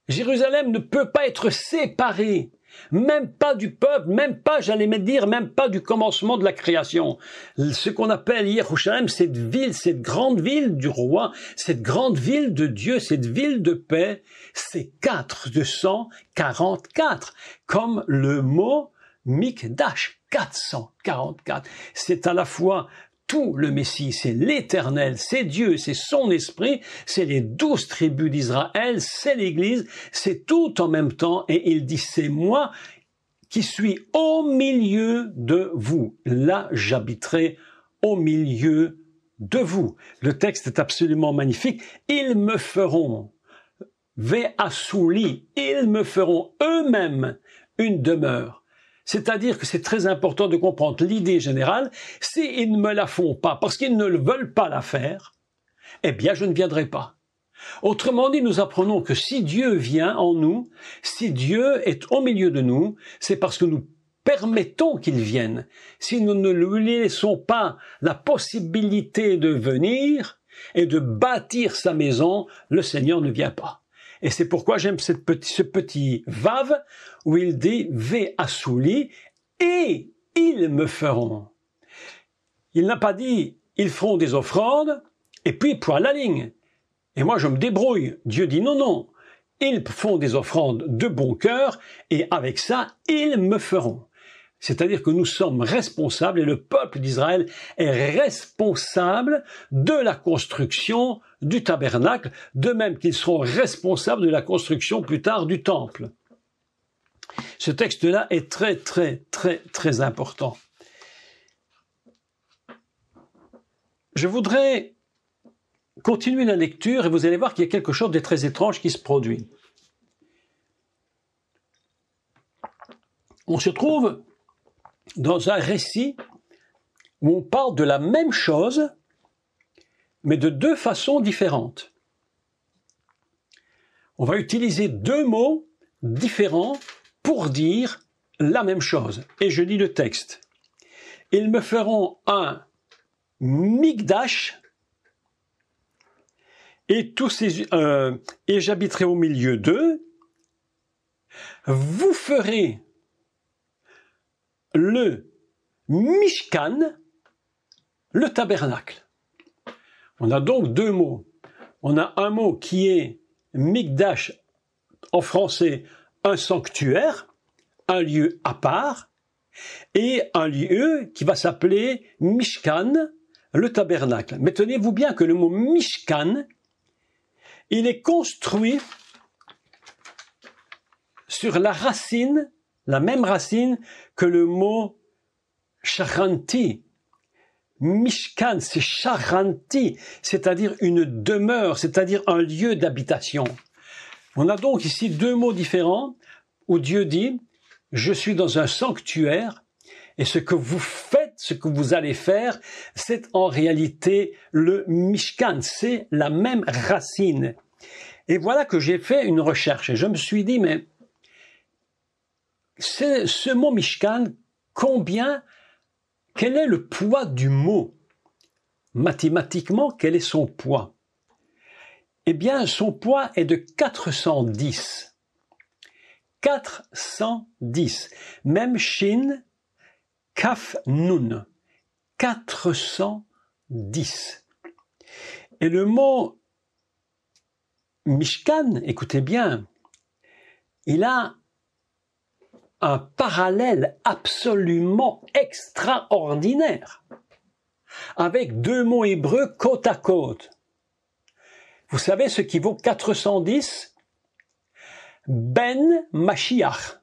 Jérusalem ne peut pas être séparée, même pas du peuple, même pas, j'allais me dire, même pas du commencement de la création. Ce qu'on appelle Jérusalem, cette ville, cette grande ville du roi, cette grande ville de Dieu, cette ville de paix, c'est 444, comme le mot Mikdash, 444. C'est à la fois tout le Messie, c'est l'Éternel, c'est Dieu, c'est son esprit, c'est les 12 tribus d'Israël, c'est l'Église, c'est tout en même temps, et il dit, c'est moi qui suis au milieu de vous. Là, j'habiterai au milieu de vous. Le texte est absolument magnifique. Ils me feront, ve'asouli, ils me feront eux-mêmes une demeure. C'est-à-dire que c'est très important de comprendre l'idée générale. S'ils ne me la font pas, parce qu'ils ne veulent pas la faire, eh bien, je ne viendrai pas. Autrement dit, nous apprenons que si Dieu vient en nous, si Dieu est au milieu de nous, c'est parce que nous permettons qu'il vienne. Si nous ne lui laissons pas la possibilité de venir et de bâtir sa maison, le Seigneur ne vient pas. Et c'est pourquoi j'aime ce petit vav où il dit « ve'asouli » et « ils me feront ». Il n'a pas dit « ils feront des offrandes » et puis point à la ligne. Et moi je me débrouille. Dieu dit « non, non, ils font des offrandes de bon cœur et avec ça, ils me feront ». C'est-à-dire que nous sommes responsables et le peuple d'Israël est responsable de la construction du tabernacle, de même qu'ils seront responsables de la construction plus tard du temple. Ce texte-là est très, très, très, très important. Je voudrais continuer la lecture et vous allez voir qu'il y a quelque chose de très étrange qui se produit. On se trouve dans un récit où on parle de la même chose, mais de deux façons différentes. On va utiliser deux mots différents pour dire la même chose. Et je lis le texte. Ils me feront un Mikdash et j'habiterai au milieu d'eux. Vous ferez le Mishkan, le tabernacle. On a donc deux mots. On a un mot qui est Mikdash, en français, un sanctuaire, un lieu à part, et un lieu qui va s'appeler Mishkan, le tabernacle. Mais tenez-vous bien que le mot Mishkan, il est construit sur la racine, la même racine que le mot Charanti. Mishkan, c'est Charanti, c'est-à-dire une demeure, c'est-à-dire un lieu d'habitation. On a donc ici deux mots différents où Dieu dit « Je suis dans un sanctuaire et ce que vous faites, ce que vous allez faire, c'est en réalité le Mishkan, c'est la même racine. » Et voilà que j'ai fait une recherche et je me suis dit « Mais ce mot Mishkan, quel est le poids du mot? Mathématiquement, quel est son poids? Eh bien, son poids est de 410. 410. Même Shin, Kaf, Nun. 410. Et le mot Mishkan, écoutez bien, il a un parallèle absolument extraordinaire avec deux mots hébreux côte à côte. Vous savez ce qui vaut 410? Ben Mashiach,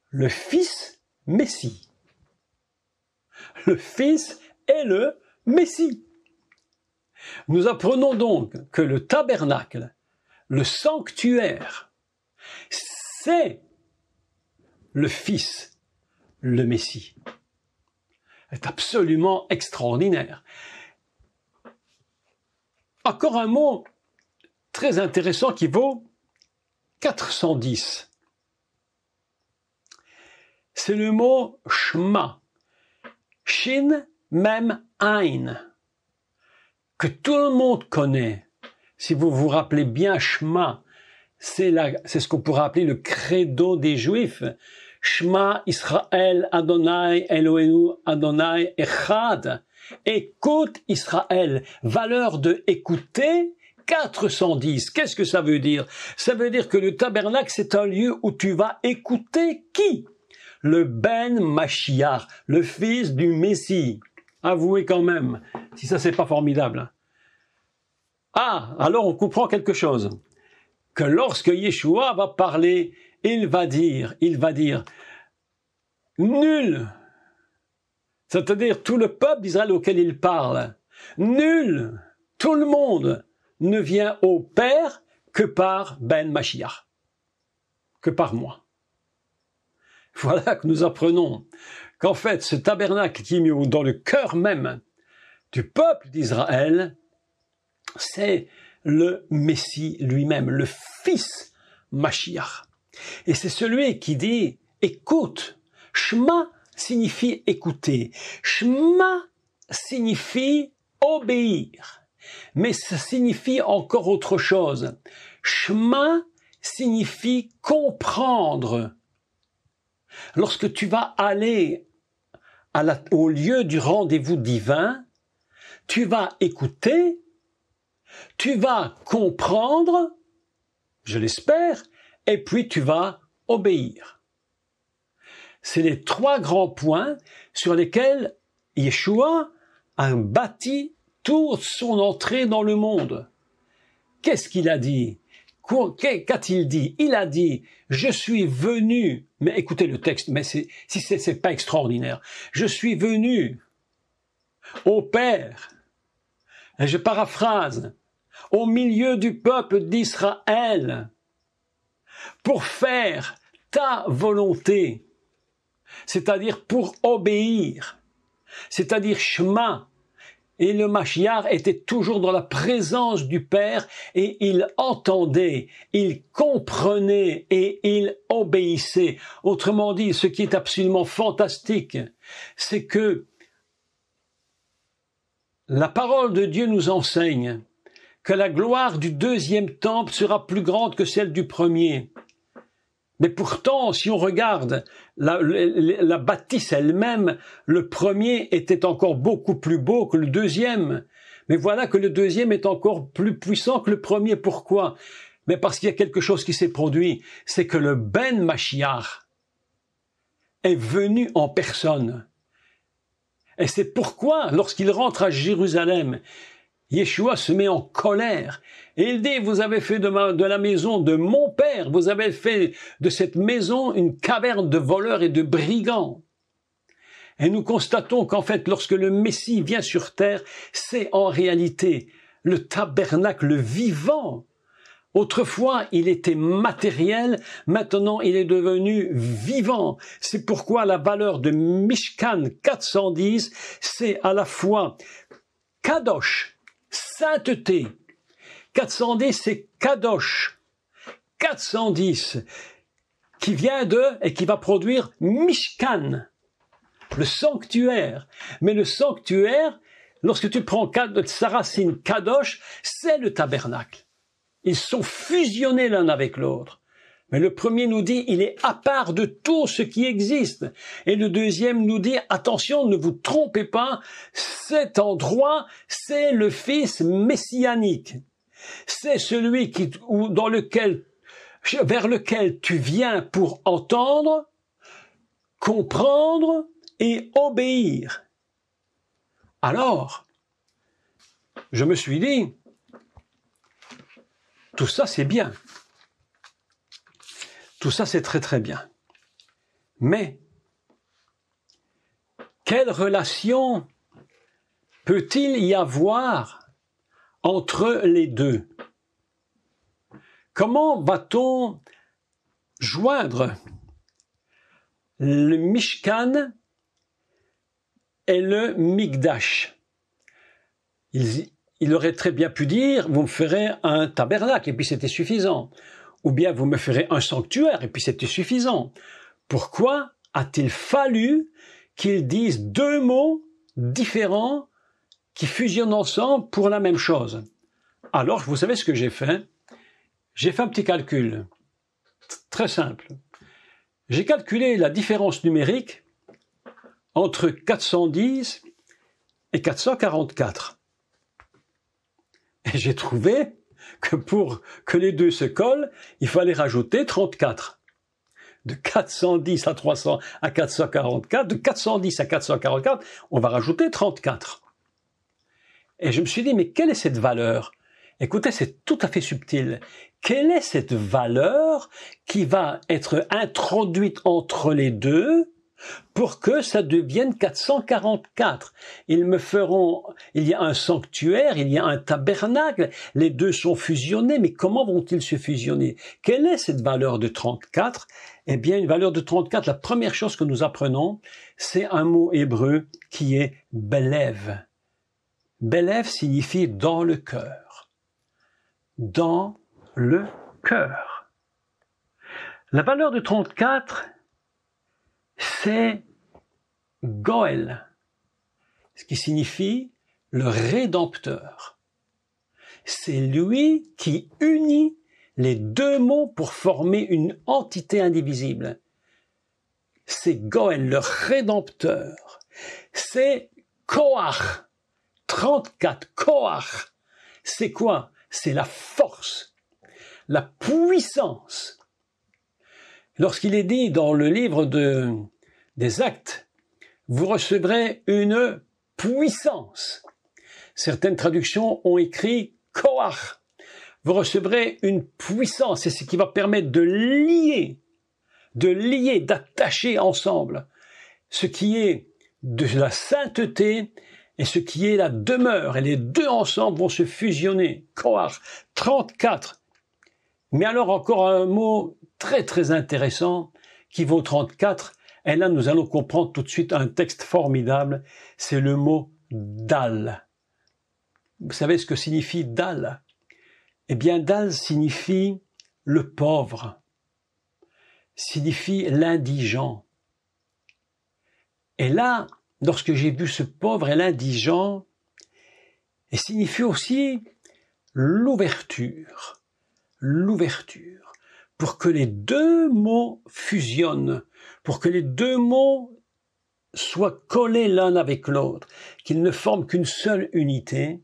le fils Messie. Le fils est le Messie. Nous apprenons donc que le tabernacle, le sanctuaire, c'est le fils, le Messie. C'est absolument extraordinaire. Encore un mot très intéressant qui vaut 410. C'est le mot Shema. Shin, Mem, Ain. Que tout le monde connaît. Si vous vous rappelez bien Shema, c'est ce qu'on pourrait appeler le credo des Juifs. Shema Israël Adonai Eloheinu Adonai Echad. Écoute Israël. Valeur de écouter, 410. Qu'est-ce que ça veut dire? Ça veut dire que le tabernacle, c'est un lieu où tu vas écouter qui? Le Ben Mashiach, le fils du Messie. Avouez quand même, si ça c'est pas formidable. Ah, alors on comprend quelque chose. Que lorsque Yeshua va parler, il va dire, nul, c'est-à-dire tout le peuple d'Israël auquel il parle, nul, tout le monde ne vient au Père que par Ben Mashiach, que par moi. Voilà que nous apprenons qu'en fait, ce tabernacle qui est mis dans le cœur même du peuple d'Israël, c'est le Messie lui-même, le Fils Mashiach. Et c'est celui qui dit, écoute, Shema signifie écouter, Shema signifie obéir, mais ça signifie encore autre chose. Shema signifie comprendre. Lorsque tu vas aller au lieu du rendez-vous divin, tu vas écouter, tu vas comprendre, je l'espère, et puis tu vas obéir. C'est les trois grands points sur lesquels Yeshua a bâti toute son entrée dans le monde. Qu'est-ce qu'il a dit? Qu'a-t-il dit? Il a dit, je suis venu, mais écoutez le texte, mais c'est pas extraordinaire. Je suis venu au Père, et je paraphrase, au milieu du peuple d'Israël, pour faire ta volonté, c'est-à-dire pour obéir, c'est-à-dire Shema. Et le Mashiach était toujours dans la présence du Père et il entendait, il comprenait et il obéissait. Autrement dit, ce qui est absolument fantastique, c'est que la parole de Dieu nous enseigne que la gloire du deuxième temple sera plus grande que celle du premier. Mais pourtant, si on regarde la bâtisse elle-même, le premier était encore beaucoup plus beau que le deuxième. Mais voilà que le deuxième est encore plus puissant que le premier. Pourquoi? Mais parce qu'il y a quelque chose qui s'est produit. C'est que le Ben Mashiach est venu en personne. Et c'est pourquoi, lorsqu'il rentre à Jérusalem, Yeshua se met en colère et il dit, vous avez fait de la maison de mon père, vous avez fait de cette maison une caverne de voleurs et de brigands. Et nous constatons qu'en fait, lorsque le Messie vient sur terre, c'est en réalité le tabernacle vivant. Autrefois, il était matériel, maintenant il est devenu vivant. C'est pourquoi la valeur de Mishkan 410, c'est à la fois Kadosh, sainteté. 410, c'est Kadosh. 410, qui vient de, et qui va produire Mishkan, le sanctuaire. Mais le sanctuaire, lorsque tu prends sa racine Kadosh, c'est le tabernacle. Ils sont fusionnés l'un avec l'autre. Mais le premier nous dit, il est à part de tout ce qui existe. Et le deuxième nous dit, attention, ne vous trompez pas, cet endroit, c'est le Fils messianique. C'est celui vers lequel tu viens pour entendre, comprendre et obéir. Alors, je me suis dit, tout ça c'est bien. Tout ça, c'est très très bien. Mais, quelle relation peut-il y avoir entre les deux? Comment va-t-on joindre le Mishkan et le Mikdash? Il aurait très bien pu dire, vous me ferez un tabernacle, et puis c'était suffisant. Ou bien vous me ferez un sanctuaire, et puis c'était suffisant. Pourquoi a-t-il fallu qu'ils disent deux mots différents qui fusionnent ensemble pour la même chose? Alors, vous savez ce que j'ai fait? J'ai fait un petit calcul, très simple. J'ai calculé la différence numérique entre 410 et 444. Et j'ai trouvé que pour que les deux se collent, il fallait rajouter 34. De 410 à 300 à 444, de 410 à 444, on va rajouter 34. Et je me suis dit, mais quelle est cette valeur? Écoutez, c'est tout à fait subtil. Quelle est cette valeur qui va être introduite entre les deux pour que ça devienne 444? Il y a un sanctuaire, il y a un tabernacle, les deux sont fusionnés, mais comment vont-ils se fusionner? Quelle est cette valeur de 34? Eh bien, une valeur de 34, la première chose que nous apprenons, c'est un mot hébreu qui est belev. Belev signifie dans le cœur. Dans le cœur. La valeur de 34, c'est Goël, ce qui signifie le Rédempteur. C'est lui qui unit les deux mots pour former une entité indivisible. C'est Goël, le Rédempteur. C'est Koach, 34, Koach. C'est quoi? C'est la force, la puissance. Lorsqu'il est dit dans le livre des Actes, vous recevrez une puissance. Certaines traductions ont écrit Koach. Vous recevrez une puissance. C'est ce qui va permettre de lier, d'attacher ensemble ce qui est de la sainteté et ce qui est la demeure. Et les deux ensemble vont se fusionner. Koach, 34. Mais alors encore un mot très très intéressant qui vaut 34. Et là, nous allons comprendre tout de suite un texte formidable. C'est le mot « dal ». Vous savez ce que signifie « dal » ? Eh bien, « dal » signifie le pauvre, signifie l'indigent. Et là, lorsque j'ai vu ce pauvre et l'indigent, il signifie aussi l'ouverture, pour que les deux mots fusionnent, pour que les deux mots soient collés l'un avec l'autre, qu'ils ne forment qu'une seule unité.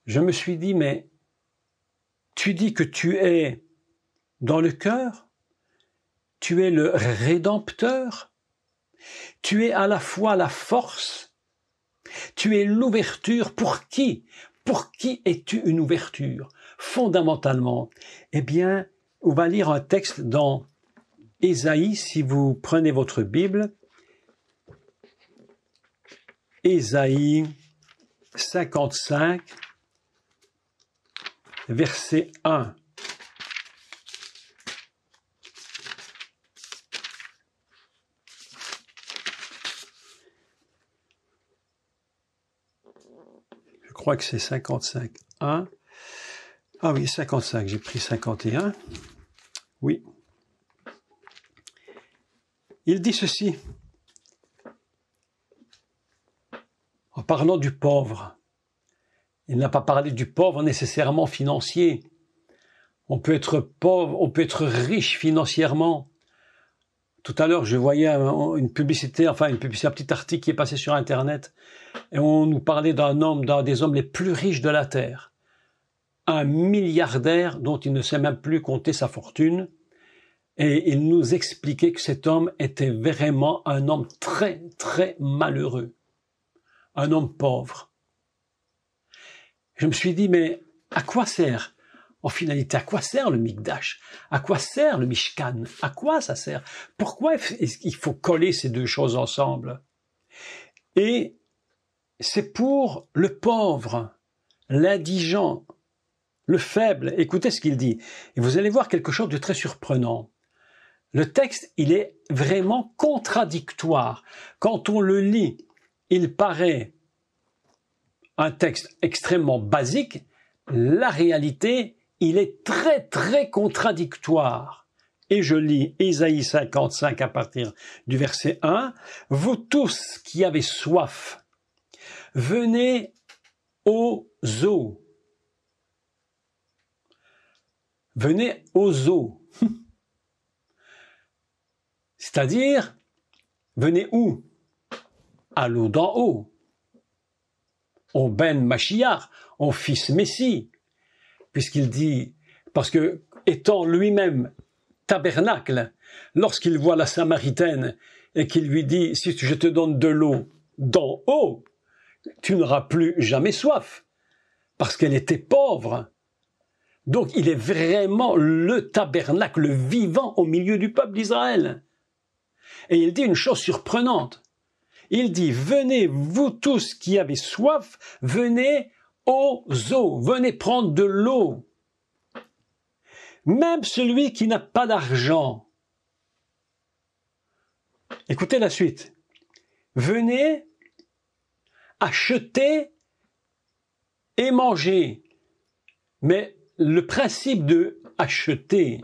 Je me suis dit, mais tu dis que tu es dans le cœur, tu es le Rédempteur, tu es à la fois la force, tu es l'ouverture. Pour qui? Pour qui es-tu une ouverture? Fondamentalement, eh bien, on va lire un texte dans Ésaïe, si vous prenez votre Bible. Ésaïe 55, verset 1. Je crois que c'est 55, 1. Ah oui, 55, j'ai pris 51. Oui. Il dit ceci, en parlant du pauvre. Il n'a pas parlé du pauvre nécessairement financier. On peut être pauvre, on peut être riche financièrement. Tout à l'heure, je voyais une publicité, un petit article qui est passé sur Internet, et on nous parlait d'un des hommes les plus riches de la Terre. Un milliardaire dont il ne sait même plus compter sa fortune. Et il nous expliquait que cet homme était vraiment un homme très, très malheureux. Un homme pauvre. Je me suis dit, mais à quoi sert? En finalité, à quoi sert le Mikdash? À quoi sert le Mishkan? À quoi ça sert? Pourquoi il faut coller ces deux choses ensemble? Et c'est pour le pauvre, l'indigent, le faible. Écoutez ce qu'il dit. Et vous allez voir quelque chose de très surprenant. Le texte, il est vraiment contradictoire. Quand on le lit, il paraît un texte extrêmement basique. La réalité, il est très très contradictoire. Et je lis Ésaïe 55 à partir du verset 1. « Vous tous qui avez soif, venez aux eaux. venez aux eaux. C'est-à-dire, venez où? À l'eau d'en haut. Au Ben Mashiach, au fils Messie. Puisqu'il dit, parce que étant lui-même tabernacle, lorsqu'il voit la Samaritaine et qu'il lui dit, si je te donne de l'eau d'en haut, tu n'auras plus jamais soif, parce qu'elle était pauvre. Donc il est vraiment le tabernacle vivant au milieu du peuple d'Israël. Et il dit une chose surprenante. Il dit, venez vous tous qui avez soif, venez aux eaux, venez prendre de l'eau. Même celui qui n'a pas d'argent. Écoutez la suite. Venez acheter et manger. Mais le principe de acheter,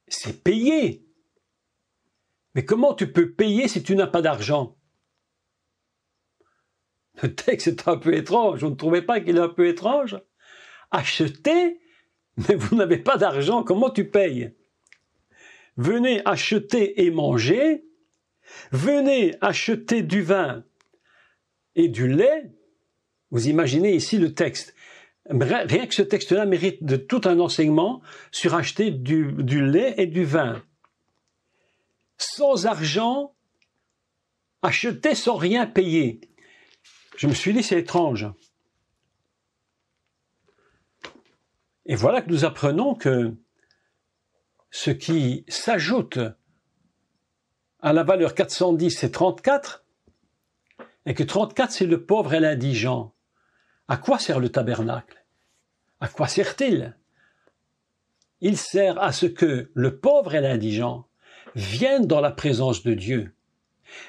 c'est payer. Mais comment tu peux payer si tu n'as pas d'argent? Le texte est un peu étrange. Vous ne trouvez pas qu'il est un peu étrange? Acheter, mais vous n'avez pas d'argent, comment tu payes? Venez acheter et manger. Venez acheter du vin et du lait. Vous imaginez ici le texte. Rien que ce texte-là mérite de tout un enseignement sur acheter du lait et du vin. Sans argent, acheter sans rien payer. Je me suis dit, c'est étrange. Et voilà que nous apprenons que ce qui s'ajoute à la valeur 410, c'est 34, et que 34, c'est le pauvre et l'indigent. À quoi sert le tabernacle? À quoi sert-il? Il sert à ce que le pauvre et l'indigent viennent dans la présence de Dieu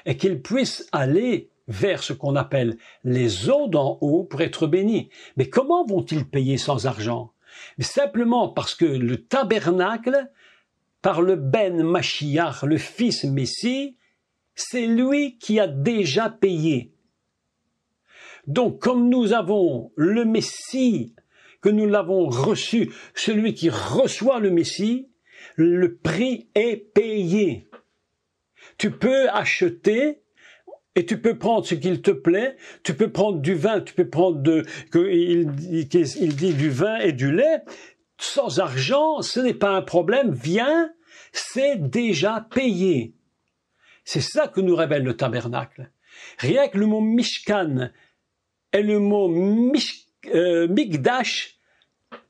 et qu'ils puissent aller vers ce qu'on appelle les eaux d'en haut pour être bénis. Mais comment vont-ils payer sans argent? Mais simplement parce que le tabernacle, par le Ben Mashiach, le fils Messie, c'est lui qui a déjà payé. Donc, comme nous avons le Messie, que nous l'avons reçu, celui qui reçoit le Messie, le prix est payé. Tu peux acheter et tu peux prendre ce qu'il te plaît, tu peux prendre du vin, tu peux prendre il dit du vin et du lait, sans argent, ce n'est pas un problème, viens, c'est déjà payé. C'est ça que nous révèle le tabernacle. Rien que le mot Mishkan et le mot Mikdash,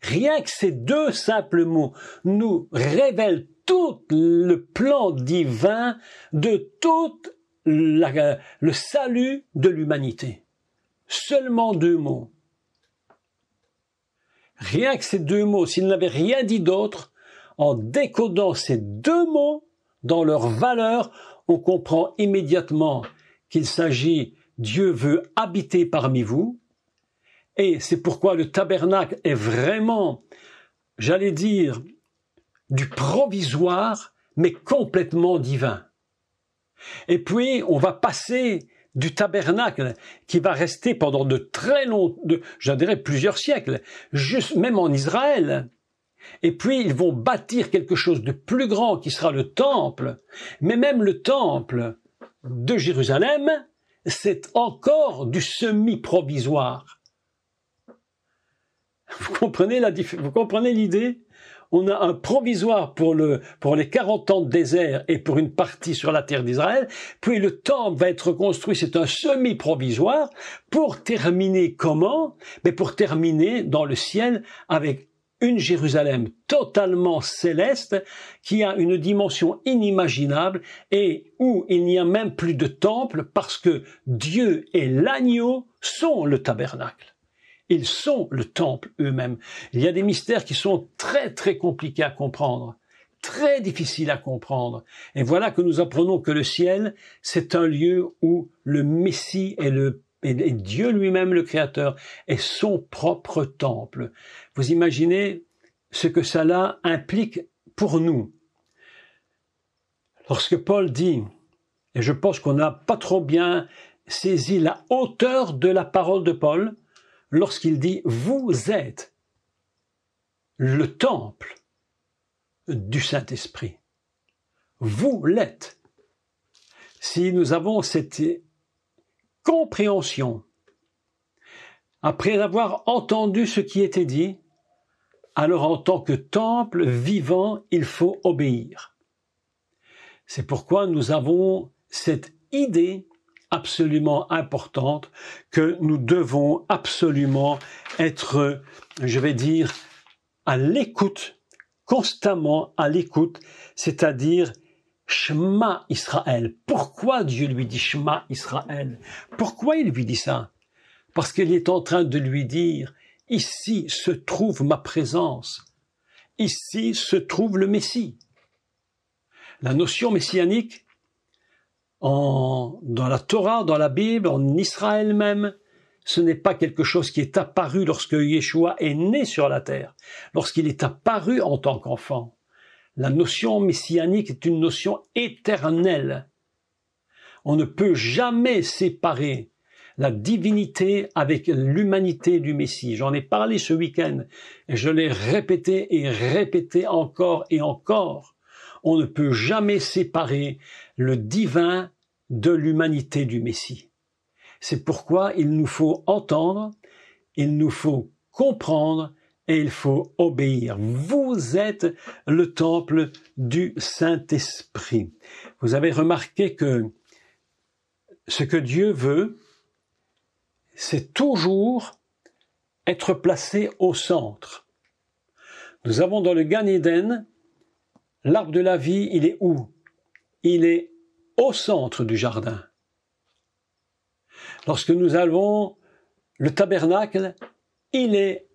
rien que ces deux simples mots nous révèlent tout le plan divin de tout le salut de l'humanité. Seulement deux mots. Rien que ces deux mots, s'il n'avait rien dit d'autre, en décodant ces deux mots dans leur valeur, on comprend immédiatement qu'il s'agit, Dieu veut habiter parmi vous, et c'est pourquoi le tabernacle est vraiment, j'allais dire, du provisoire, mais complètement divin. Et puis, on va passer du tabernacle qui va rester pendant de très longs, je dirais plusieurs siècles, juste même en Israël. Et puis, ils vont bâtir quelque chose de plus grand qui sera le temple. Mais même le temple de Jérusalem, c'est encore du semi-provisoire. Vous comprenez l'idée? On a un provisoire pour les 40 ans de désert et pour une partie sur la terre d'Israël, puis le temple va être construit, c'est un semi-provisoire, pour terminer comment? Mais pour terminer dans le ciel avec une Jérusalem totalement céleste qui a une dimension inimaginable et où il n'y a même plus de temple parce que Dieu et l'agneau sont le tabernacle. Ils sont le temple eux-mêmes. Il y a des mystères qui sont très très compliqués à comprendre, très difficiles à comprendre. Et voilà que nous apprenons que le ciel, c'est un lieu où le Messie et Dieu lui-même, le Créateur, est son propre temple. Vous imaginez ce que cela implique pour nous. Lorsque Paul dit, et je pense qu'on n'a pas trop bien saisi la hauteur de la parole de Paul, lorsqu'il dit « vous êtes », le temple du Saint-Esprit. Vous l'êtes. Si nous avons cette compréhension, après avoir entendu ce qui était dit, alors en tant que temple vivant, il faut obéir. C'est pourquoi nous avons cette idée absolument importante que nous devons absolument être, je vais dire, à l'écoute, constamment à l'écoute, c'est-à-dire Shema Israël. Pourquoi Dieu lui dit Shema Israël? Pourquoi il lui dit ça? Parce qu'il est en train de lui dire, ici se trouve ma présence, ici se trouve le Messie. La notion messianique, dans la Torah, dans la Bible, en Israël même, ce n'est pas quelque chose qui est apparu lorsque Yeshua est né sur la terre, lorsqu'il est apparu en tant qu'enfant. La notion messianique est une notion éternelle. On ne peut jamais séparer la divinité avec l'humanité du Messie. J'en ai parlé ce week-end et je l'ai répété et répété encore et encore. On ne peut jamais séparer le divin de l'humanité du Messie. C'est pourquoi il nous faut entendre, il nous faut comprendre et il faut obéir. Vous êtes le temple du Saint-Esprit. Vous avez remarqué que ce que Dieu veut, c'est toujours être placé au centre. Nous avons dans le Gan Eden, l'arbre de la vie, il est où? Il est au centre du jardin. Lorsque nous avons le tabernacle, il est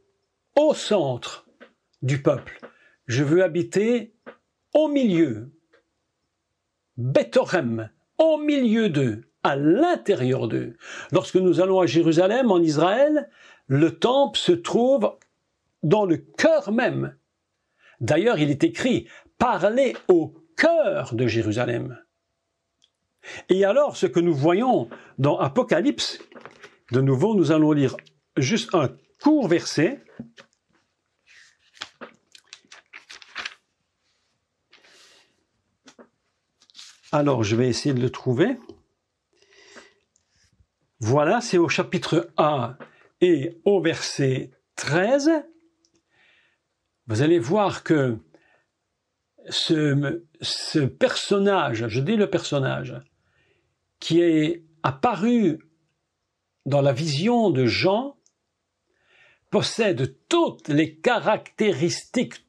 au centre du peuple. Je veux habiter au milieu, Bethorem, au milieu d'eux, à l'intérieur d'eux. Lorsque nous allons à Jérusalem, en Israël, le temple se trouve dans le cœur même. D'ailleurs, il est écrit « Parlez au cœur de Jérusalem ». Et alors, ce que nous voyons dans Apocalypse, de nouveau, nous allons lire juste un court verset. Alors, je vais essayer de le trouver. Voilà, c'est au chapitre 1 et au verset 13. Vous allez voir que ce personnage, je dis le personnage, qui est apparu dans la vision de Jean, possède toutes les caractéristiques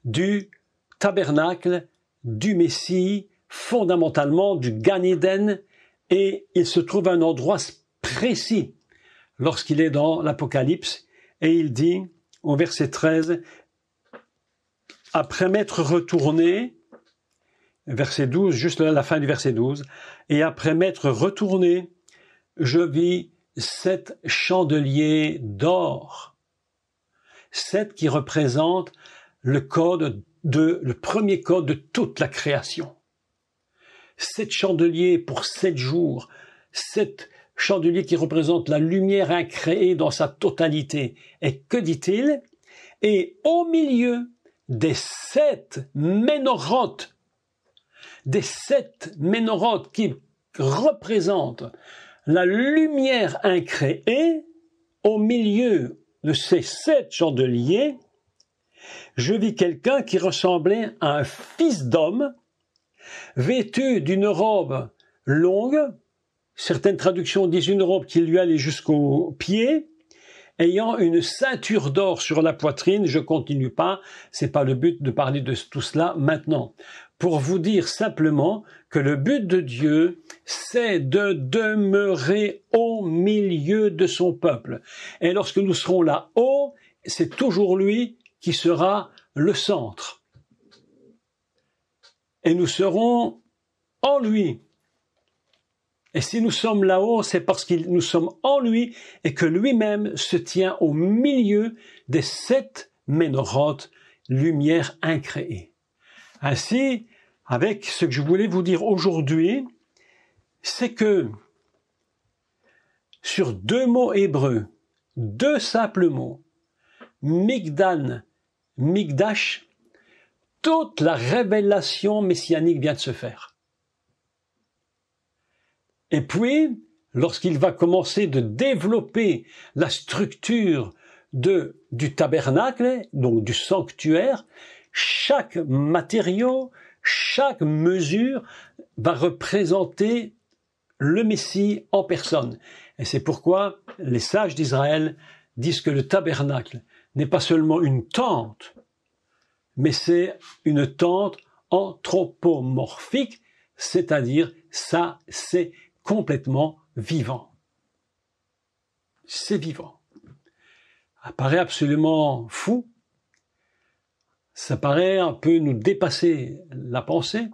du tabernacle, du Messie, fondamentalement du Gan Eden, et il se trouve à un endroit précis lorsqu'il est dans l'Apocalypse, et il dit au verset 13, « Après m'être retourné », verset 12, juste à la fin du verset 12, « Et après m'être retourné, je vis 7 chandeliers d'or. » 7 qui représente le premier code de toute la création. 7 chandeliers pour 7 jours, 7 chandeliers qui représentent la lumière incréée dans sa totalité. Et que dit-il? Et au milieu des 7 ménorotes, qui représentent la lumière incréée, au milieu de ces 7 chandeliers, je vis quelqu'un qui ressemblait à un fils d'homme, vêtu d'une robe longue, certaines traductions disent une robe qui lui allait jusqu'aux pieds, ayant une ceinture d'or sur la poitrine. Je continue pas, c'est pas le but de parler de tout cela maintenant. Pour vous dire simplement que le but de Dieu, c'est de demeurer au milieu de son peuple. Et lorsque nous serons là-haut, c'est toujours lui qui sera le centre. Et nous serons en lui. Et si nous sommes là-haut, c'est parce que nous sommes en lui et que lui-même se tient au milieu des 7 ménorotes, lumière incréée. Ainsi, avec ce que je voulais vous dire aujourd'hui, c'est que sur 2 mots hébreux, 2 simples mots, Migdan, Migdash, toute la révélation messianique vient de se faire. Et puis, lorsqu'il va commencer de développer la structure du tabernacle, donc du sanctuaire, chaque matériau, chaque mesure va représenter le Messie en personne. Et c'est pourquoi les sages d'Israël disent que le tabernacle n'est pas seulement une tente, mais c'est une tente anthropomorphique, c'est-à-dire ça, c'est complètement vivant. C'est vivant. Ça paraît absolument fou. Ça paraît un peu nous dépasser la pensée.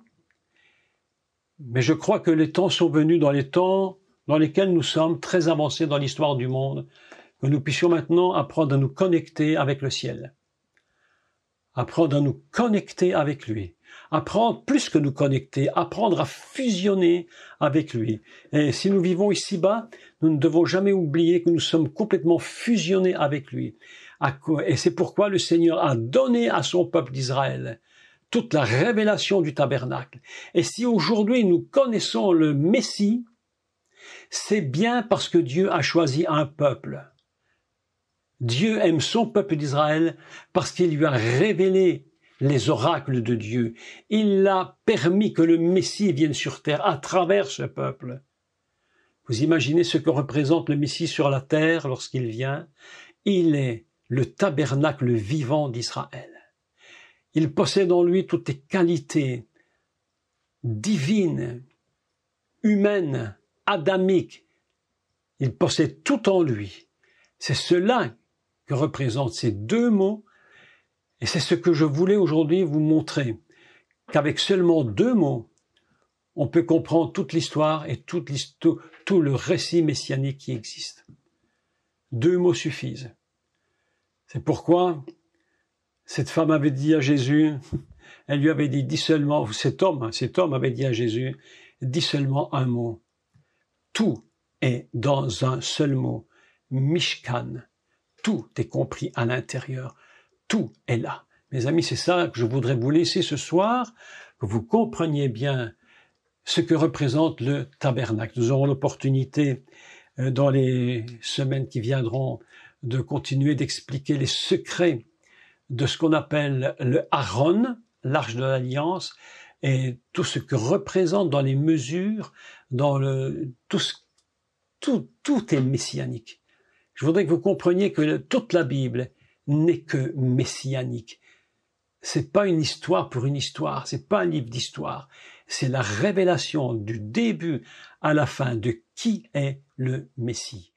Mais je crois que les temps sont venus dans les temps dans lesquels nous sommes très avancés dans l'histoire du monde, que nous puissions maintenant apprendre à nous connecter avec le ciel. Apprendre à nous connecter avec lui. Apprendre plus que nous connecter, apprendre à fusionner avec lui. Et si nous vivons ici-bas, nous ne devons jamais oublier que nous sommes complètement fusionnés avec lui. Et c'est pourquoi le Seigneur a donné à son peuple d'Israël toute la révélation du tabernacle. Et si aujourd'hui nous connaissons le Messie, c'est bien parce que Dieu a choisi un peuple. Dieu aime son peuple d'Israël parce qu'il lui a révélé les oracles de Dieu. Il a permis que le Messie vienne sur terre à travers ce peuple. Vous imaginez ce que représente le Messie sur la terre lorsqu'il vient? Il est le tabernacle vivant d'Israël. Il possède en lui toutes les qualités divines, humaines, adamiques. Il possède tout en lui. C'est cela que représentent ces deux mots. Et c'est ce que je voulais aujourd'hui vous montrer, qu'avec seulement deux mots, on peut comprendre toute l'histoire et tout le récit messianique qui existe. Deux mots suffisent. C'est pourquoi cette femme avait dit à Jésus, elle lui avait dit, dis seulement, cet homme avait dit à Jésus, dis seulement un mot. Tout est dans un seul mot, Mishkan. Tout est compris à l'intérieur. Tout est là. Mes amis, c'est ça que je voudrais vous laisser ce soir, que vous compreniez bien ce que représente le tabernacle. Nous aurons l'opportunité, dans les semaines qui viendront, de continuer d'expliquer les secrets de ce qu'on appelle le Aaron, l'arche de l'Alliance, et tout ce que représente dans les mesures, tout est messianique. Je voudrais que vous compreniez que toute la Bible n'est que messianique. C'est pas une histoire pour une histoire, c'est pas un livre d'histoire. C'est la révélation du début à la fin de qui est le Messie.